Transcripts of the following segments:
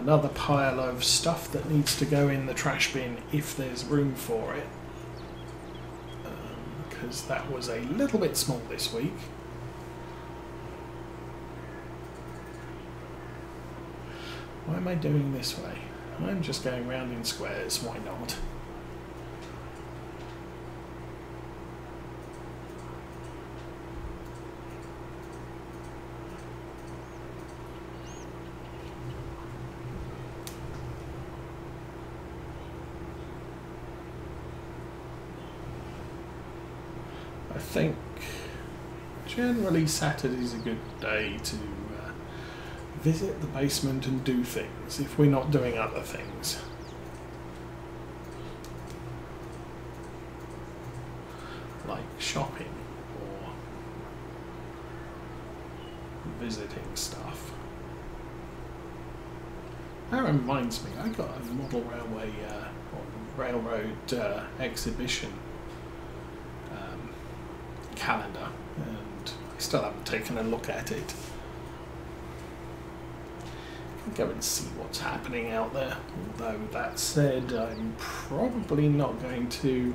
another pile of stuff that needs to go in the trash bin if there's room for it, because that was a little bit small this week. Why am I doing this way? I'm just going round in squares, why not? I think generally Saturday's a good day to visit the basement and do things if we're not doing other things. Like shopping or visiting stuff. That reminds me, I got a model railway or railroad exhibition calendar, and I still haven't taken a look at it. I'll go and see what's happening out there, although that said, I'm probably not going to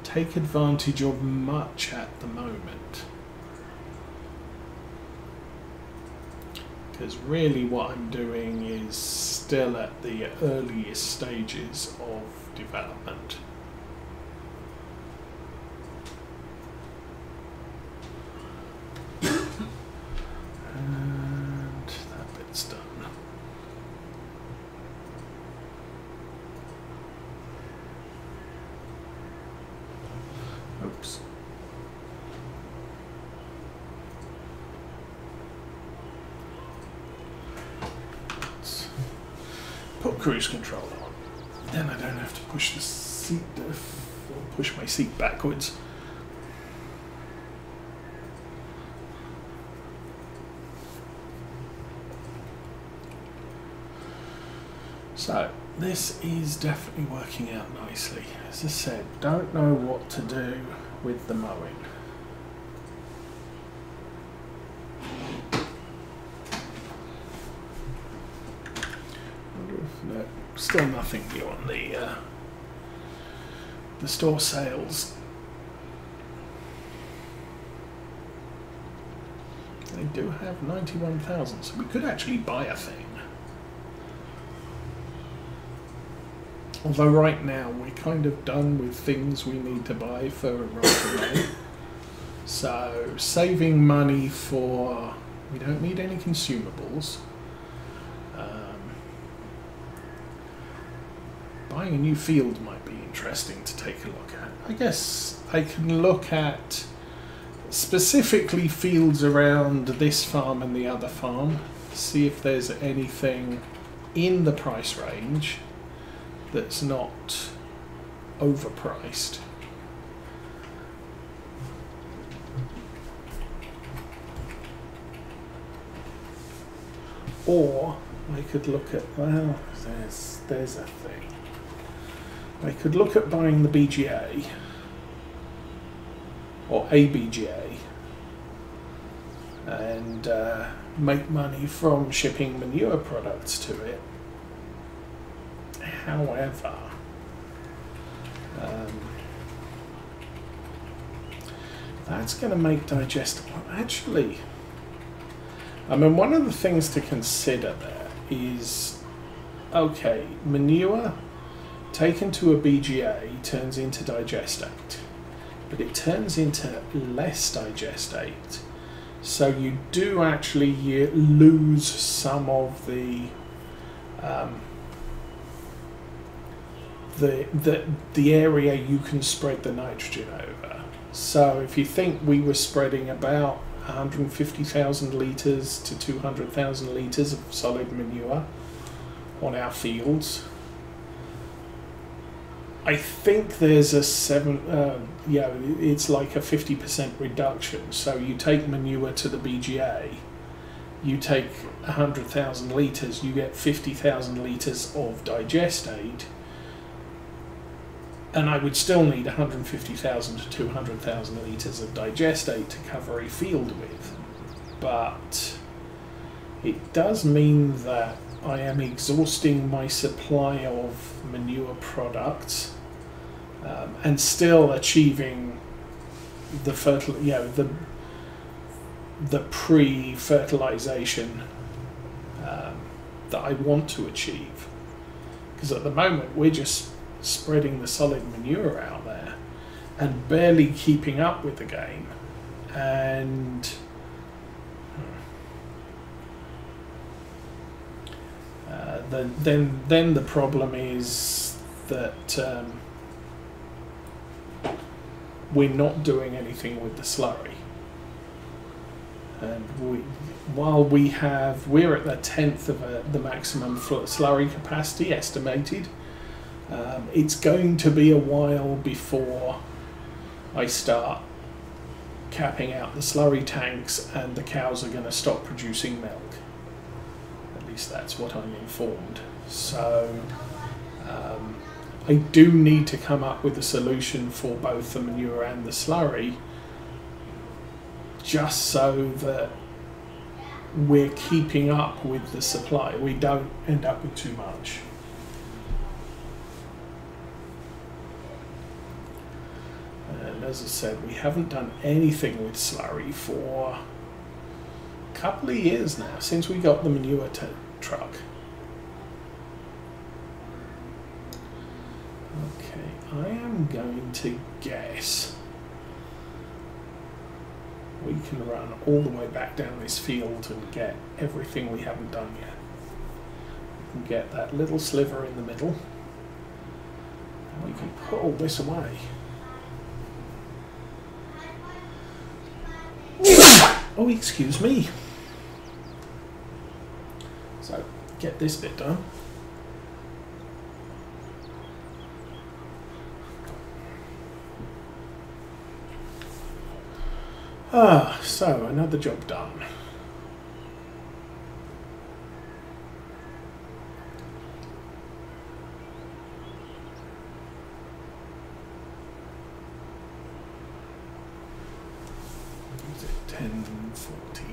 take advantage of much at the moment, because really what I'm doing is still at the earliest stages of development. And that bit's done. Oops. Let's put cruise control on. Then I don't have to push the seat or push my seat backwards. So, this is definitely working out nicely. As I said, don't know what to do with the mowing. No, still nothing new on the store sales. They do have 91,000, so we could actually buy a thing. Although right now we're kind of done with things we need to buy for right away. So saving money for, we don't need any consumables. Buying a new field might be interesting to take a look at. I guess I can look at specifically fields around this farm and the other farm, see if there's anything in the price range that's not overpriced. Or I could look at, well, there's a thing. I could look at buying the BGA or a BGA and make money from shipping manure products to it. However, that's going to make digestible. Actually, I mean, one of the things to consider there is, okay, manure taken to a BGA turns into digestate, but it turns into less digestate. So you do actually lose some of the area you can spread the nitrogen over. So if you think we were spreading about 150,000 litres to 200,000 litres of solid manure on our fields, I think there's a it's like a 50% reduction. So you take manure to the BGA, you take 100,000 litres, you get 50,000 litres of digestate, and I would still need 150,000 to 200,000 litres of digestate to cover a field with. But It does mean that I am exhausting my supply of manure products, and still achieving the the pre-fertilization that I want to achieve. Because at the moment we're just spreading the solid manure out there and barely keeping up with the game. And then the problem is that we're not doing anything with the slurry. And while we're at the 10th of the maximum slurry capacity estimated, it's going to be a while before I start capping out the slurry tanks and the cows are going to stop producing milk. At least that's what I'm informed. So I do need to come up with a solution for both the manure and the slurry, just so that we're keeping up with the supply. We don't end up with too much. And as I said, we haven't done anything with slurry for a couple of years now, since we got the manure truck. Okay, I am going to guess we can run all the way back down this field and get everything we haven't done yet. We can get that little sliver in the middle, and we can put all this away. Oh, excuse me. So, get this bit done. So another job done. Is it 10, 14?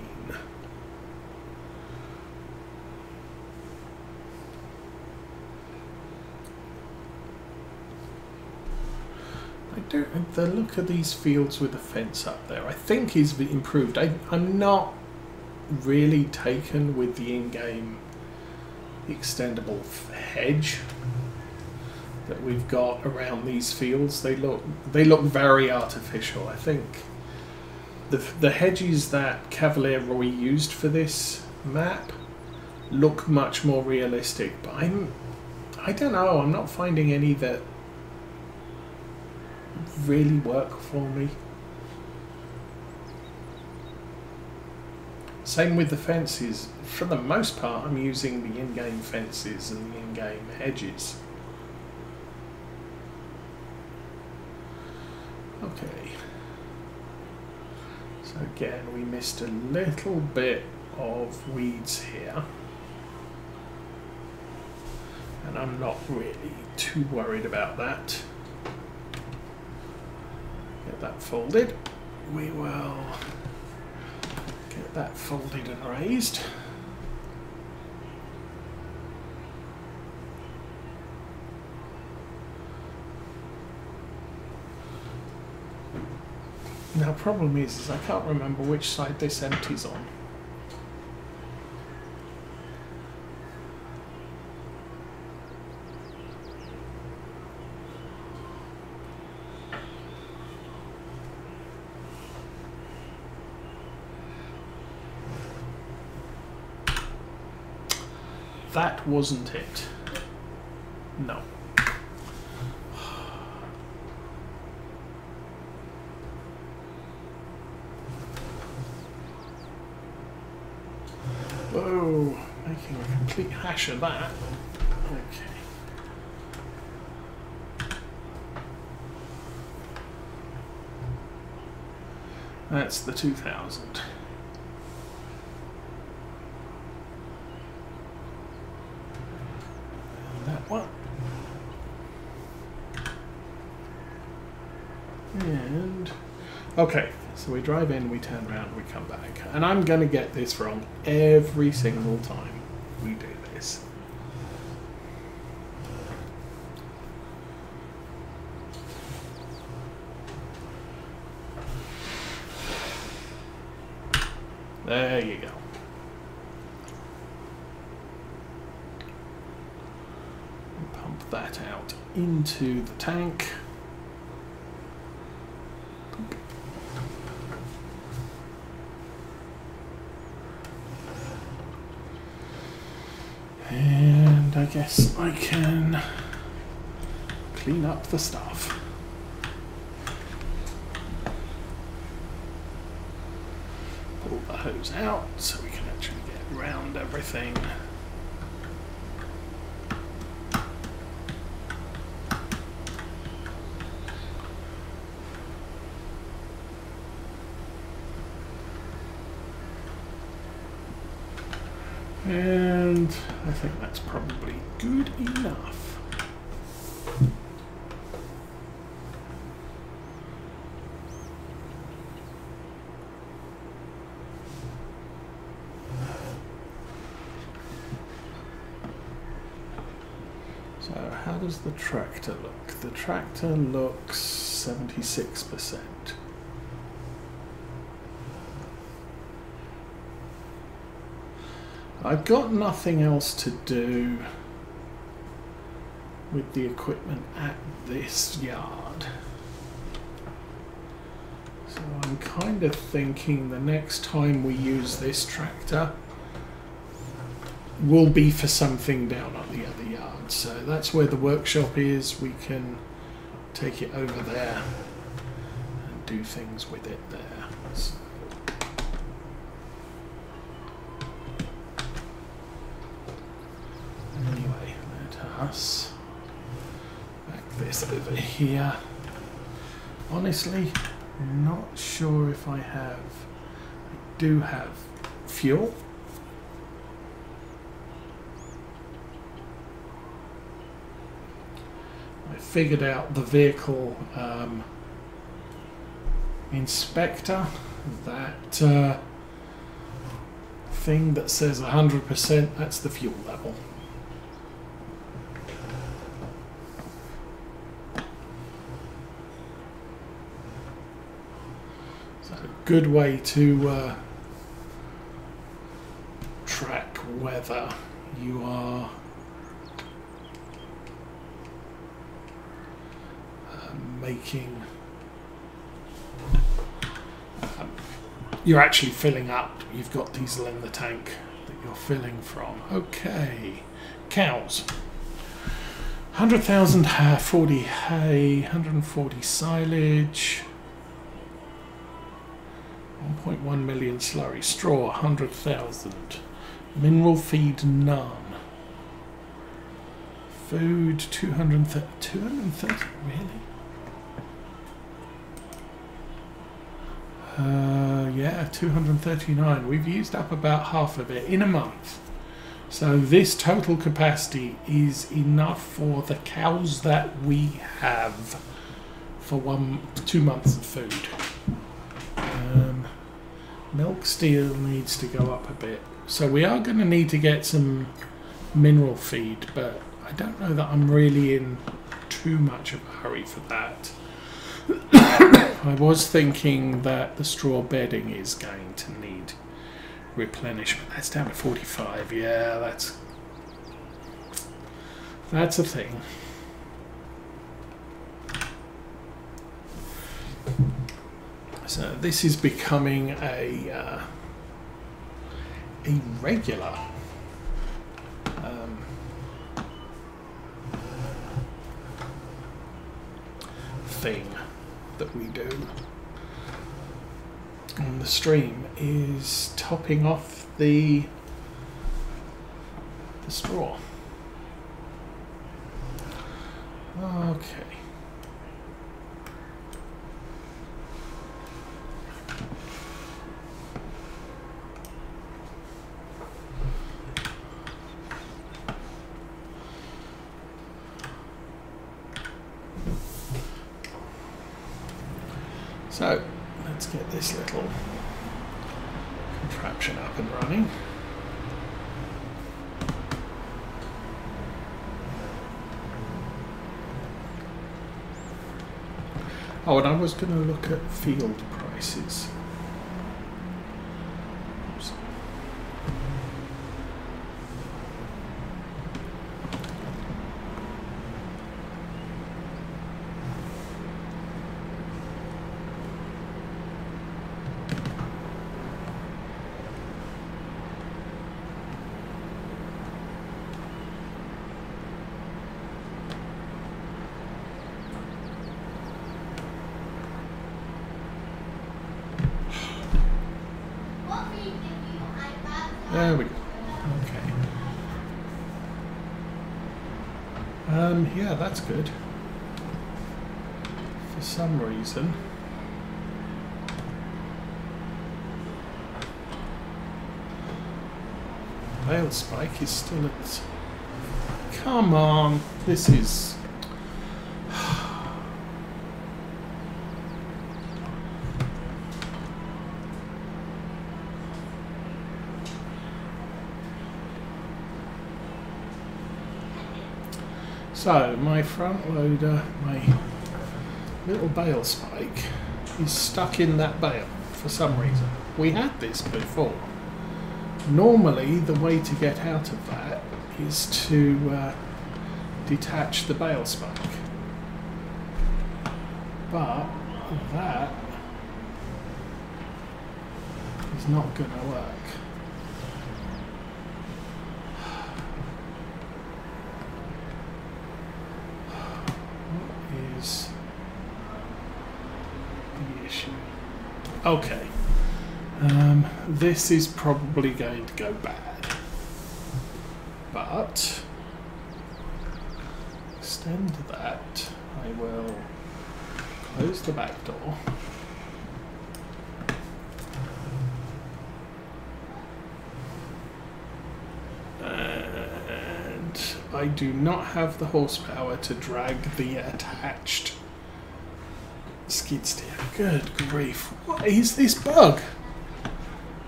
The look of these fields with the fence up there, I think, is improved. I'm not really taken with the in-game extendable hedge that we've got around these fields. They look very artificial. I think the hedges that Cavalier Roy used for this map look much more realistic, but I don't know, I'm not finding any that really work for me. Same with the fences. For the most part, I'm using the in-game fences and the in-game hedges. Okay. So again, we missed a little bit of weeds here. And I'm not really too worried about that. Get that folded. We will get that folded and raised. Now, problem is I can't remember which side this empties on. That wasn't it. No. Whoa, making a complete hash of that. Okay. That's the 2000. What? And okay, So we drive in, we turn around, we come back. And I'm going to get this wrong every single time we do this. There you go. Pump that out into the tank. And I guess I can clean up the stuff. Pull the hose out so we can actually get around everything. And I think that's probably good enough. So how does the tractor look? The tractor looks 76%. I've got nothing else to do with the equipment at this yard. So I'm kind of thinking the next time we use this tractor will be for something down at the other yard. So that's where the workshop is. We can take it over there and do things with it there. So anyway, let us back this over here. Honestly, not sure if I have. I do have fuel. I figured out the vehicle inspector, that thing that says 100%, that's the fuel level. So a good way to track whether you are making, you're actually filling up, you've got diesel in the tank that you're filling from. Okay, cows. 100,000 40 hay, 140 silage, 1.1 million slurry, straw 100,000, mineral feed none, food 230, really? Yeah, 239. We've used up about half of it in a month. So this total capacity is enough for the cows that we have for 2 months of food. Milk still needs to go up a bit. So we are going to need to get some mineral feed, but I don't know that I'm really in too much of a hurry for that. I was thinking that the straw bedding is going to need replenishment. That's down to 45. Yeah, that's a thing. So this is becoming a regular thing that we do on the stream, is topping off the straw. Okay. So let's get this little contraption up and running. Oh, and I was going to look at field prices. Oops. There we go. Okay. Yeah, that's good. For some reason. Bale spike is still at... Come on, this is... So, my front loader, my little bale spike, is stuck in that bale for some reason. We had this before. Normally, the way to get out of that is to detach the bale spike. But that is not going to work. Is the issue. Okay. This is probably going to go bad. But extend that. I will close the back door. I do not have the horsepower to drag the attached skid steer. Good grief. What is this bug?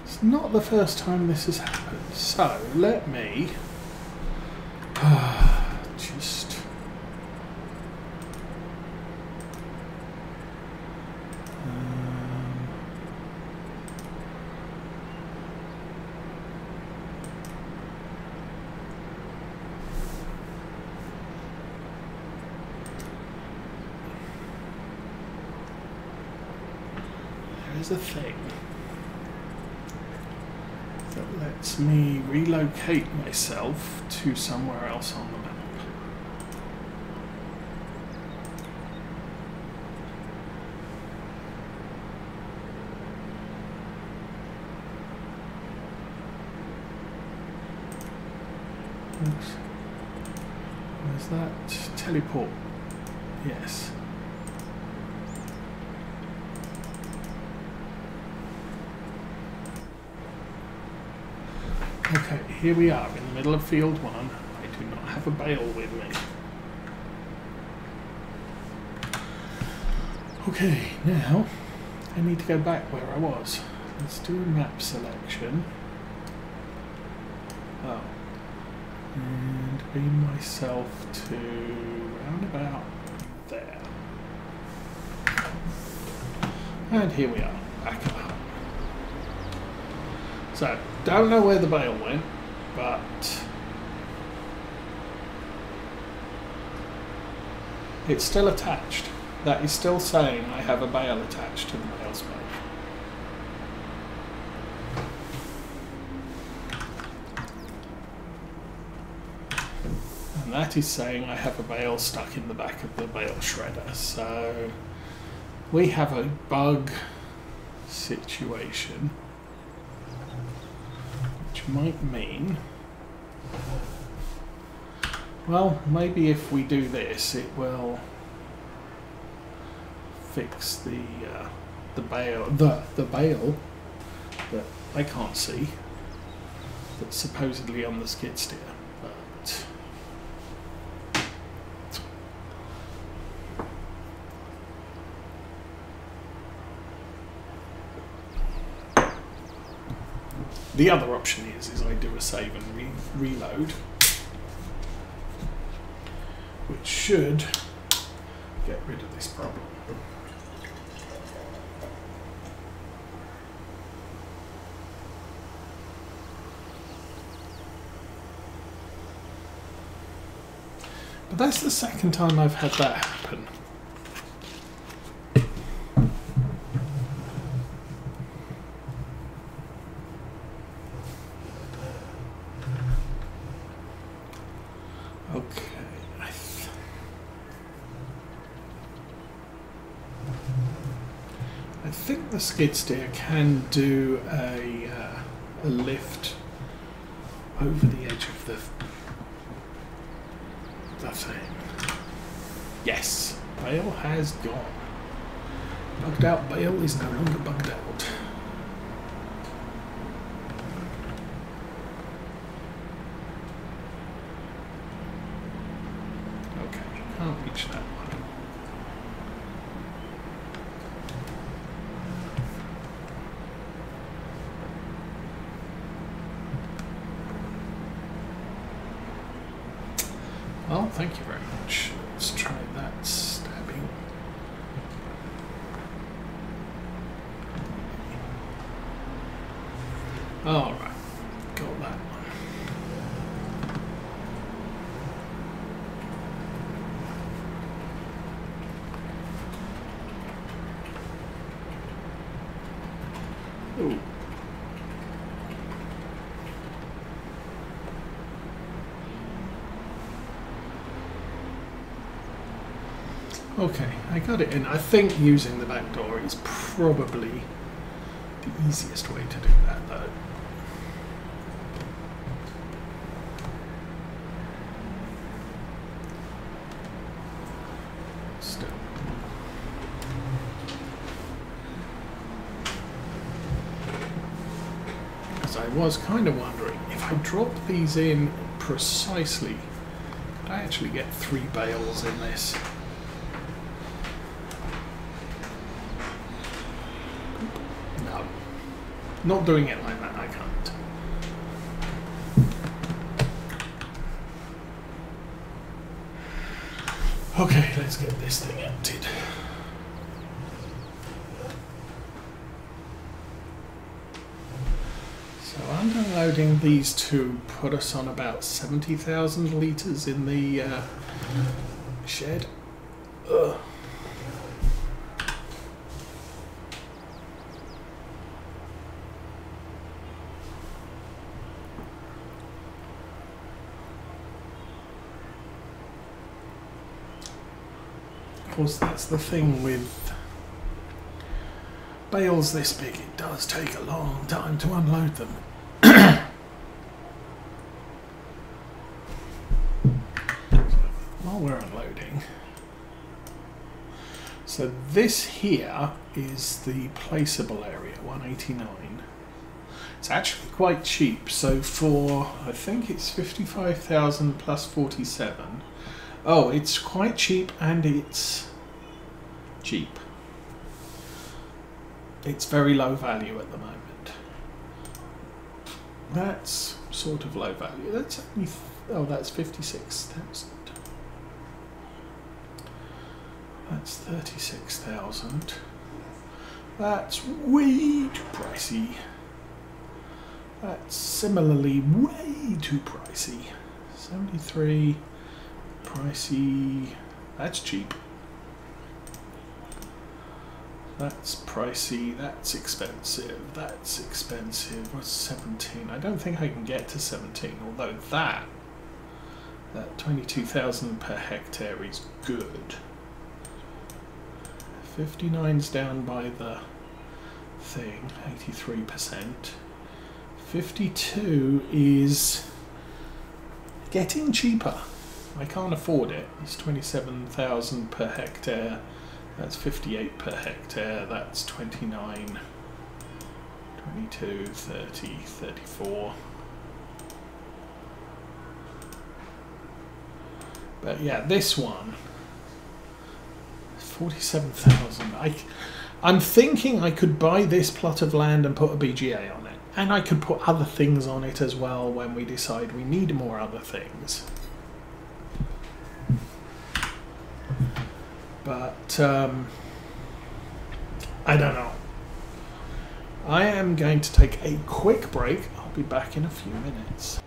It's not the first time this has happened. So, let me just... There's a thing that lets me relocate myself to somewhere else on the map. Oops. Where's that? Teleport. Yes. Okay, here we are in the middle of field 1. I do not have a bale with me. Okay, now I need to go back where I was. Let's do a map selection. Oh. And beam myself to round about there. And here we are, back at home. So, don't know where the bale went, but it's still attached. That is still saying I have a bale attached to the bale spike. And that is saying I have a bale stuck in the back of the bale shredder. So, we have a bug situation. Might mean, well, maybe if we do this, it will fix the bale that I can't see that's supposedly on the skid steer, but The other option is I do a save and reload, which should get rid of this problem. But that's the second time I've had that happen. Okay, I think the skid steer can do a lift over the edge of the thing. Yes, bale has gone. Bugged out bale is no longer bugged out. Okay, can't reach that one. Well, thank you very much. Let's try that stabbing. All right, got that one. Ooh. Okay, I got it in. I think using the back door is probably the easiest way to do that, though. Still. Because I was kind of wondering, if I drop these in precisely, could I actually get 3 bales in this? Not doing it like that, I can't. Okay, let's get this thing emptied. So underloading these two put us on about 70,000 litres in the shed. Ugh. Of course, that's the thing with bales this big, it does take a long time to unload them. While we're unloading, so this here is the placeable area, 189. It's actually quite cheap, so for, I think it's 55,000 plus 47. Oh, it's quite cheap, and it's cheap. It's very low value at the moment. That's sort of low value. That's only, oh, that's 56,000. That's 36,000. That's way too pricey. That's similarly way too pricey. 73. Pricey. That's cheap. That's pricey. That's expensive. That's expensive. What's 17? I don't think I can get to 17. Although that 22,000 per hectare is good. 59's down by the thing. 83%. 52 is getting cheaper. I can't afford it. It's 27,000 per hectare. That's 58 per hectare. That's 29, 22, 30, 34. But yeah, this one, 47,000. I'm thinking I could buy this plot of land and put a BGA on it. And I could put other things on it as well when we decide we need more other things. But I don't know. I am going to take a quick break. I'll be back in a few minutes.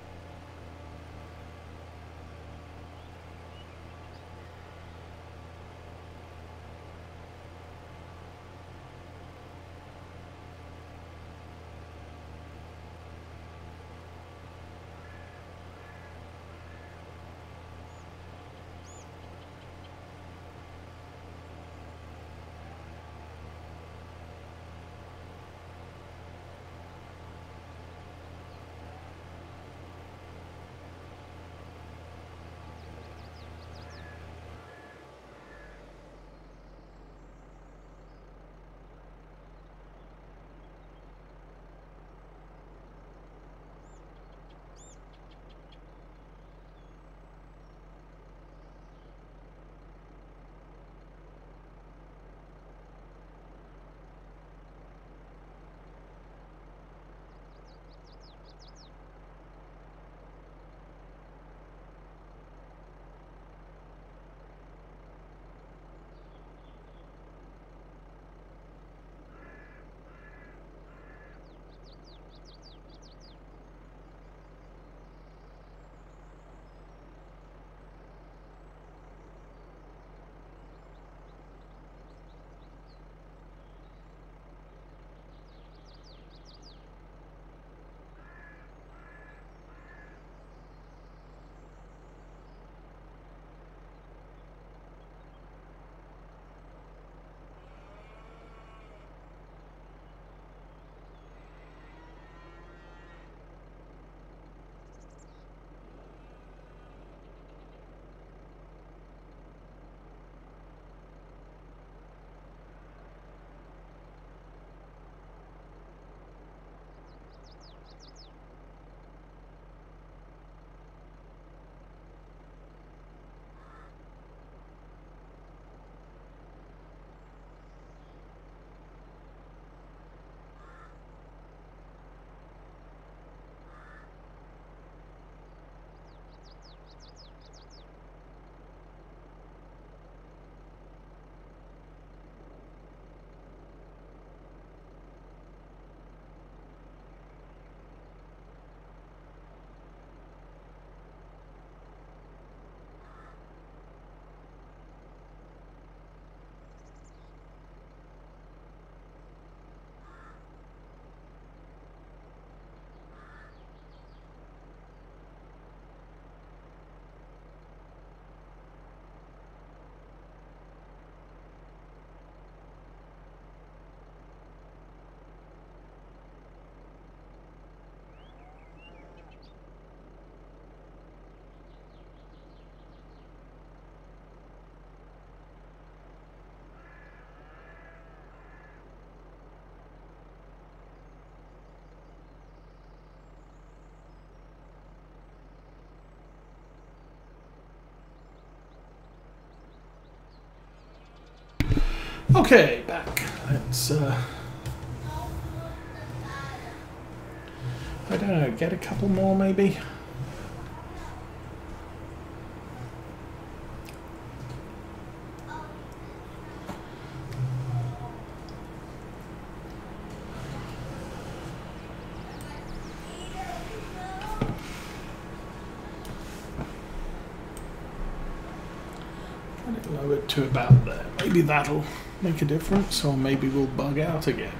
Okay, back. Let's, I don't know, get a couple more maybe? Get it lowered to about there. Maybe that'll make a difference, or maybe we'll bug out again.